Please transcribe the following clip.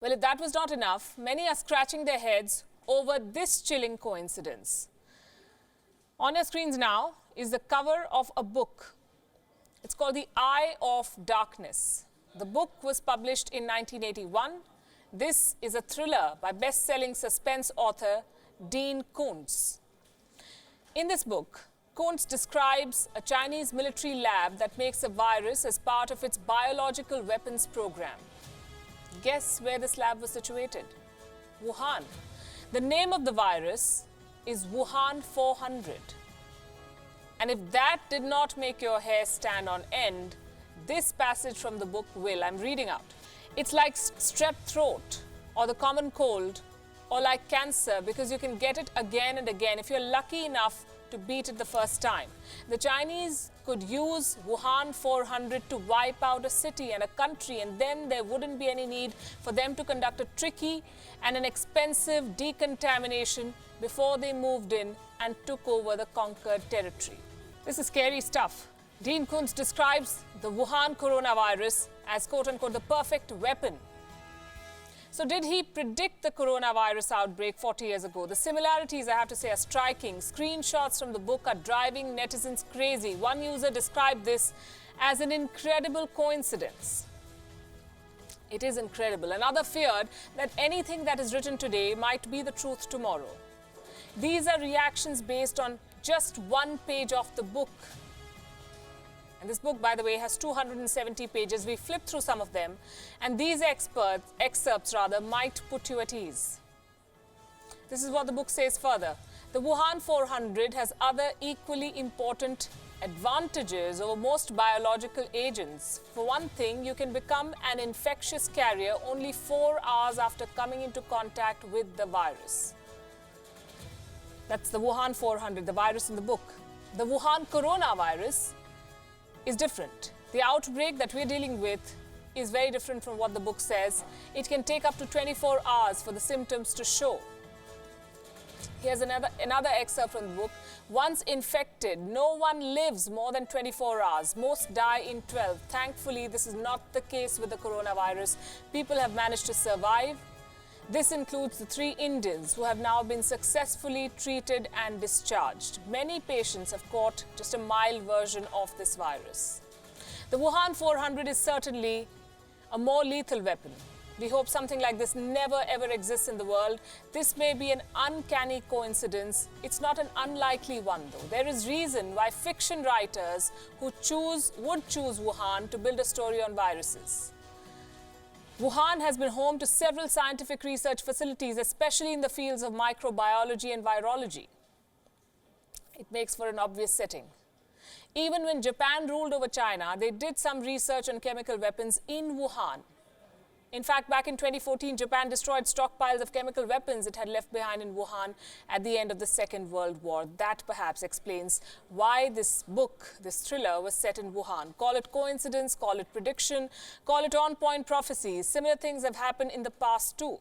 Well, if that was not enough, many are scratching their heads over this chilling coincidence. On your screens now is the cover of a book. It's called The Eye of Darkness. The book was published in 1981. This is a thriller by best-selling suspense author Dean Koontz. In this book, Koontz describes a Chinese military lab that makes a virus as part of its biological weapons program. Guess where this lab was situated? Wuhan. The name of the virus is Wuhan 400. And if that did not make your hair stand on end, this passage from the book will. I'm reading out. It's like strep throat or the common cold or like cancer because you can get it again and again if you're lucky enough to beat it the first time. The Chinese could use Wuhan 400 to wipe out a city and a country, and then there wouldn't be any need for them to conduct a tricky and an expensive decontamination before they moved in and took over the conquered territory. This is scary stuff. Dean Koontz describes the Wuhan coronavirus as quote-unquote the perfect weapon. So did he predict the coronavirus outbreak 40 years ago? The similarities, I have to say, are striking. Screenshots from the book are driving netizens crazy. One user described this as an incredible coincidence. It is incredible. Another feared that anything that is written today might be the truth tomorrow. These are reactions based on just one page of the book. And this book, by the way, has 270 pages. We flipped through some of them, and these excerpts might put you at ease. This is what the book says further. The Wuhan 400 has other equally important advantages over most biological agents. For one thing, you can become an infectious carrier only 4 hours after coming into contact with the virus. That's the Wuhan 400, the virus in the book. The Wuhan coronavirus is different. The outbreak that we're dealing with is very different from what the book says. It can take up to 24 hours for the symptoms to show. Here's another excerpt from the book. Once infected, no one lives more than 24 hours. Most die in 12. Thankfully, this is not the case with the coronavirus. People have managed to survive. This includes the 3 Indians who have now been successfully treated and discharged. Many patients have caught just a mild version of this virus. The Wuhan 400 is certainly a more lethal weapon. We hope something like this never ever exists in the world. This may be an uncanny coincidence. It's not an unlikely one though. There is reason why fiction writers would choose Wuhan to build a story on viruses. Wuhan has been home to several scientific research facilities, especially in the fields of microbiology and virology. It makes for an obvious setting. Even when Japan ruled over China, they did some research on chemical weapons in Wuhan. In fact, back in 2014, Japan destroyed stockpiles of chemical weapons it had left behind in Wuhan at the end of the Second World War. That perhaps explains why this book, this thriller, was set in Wuhan. Call it coincidence, call it prediction, call it on-point prophecies. Similar things have happened in the past too.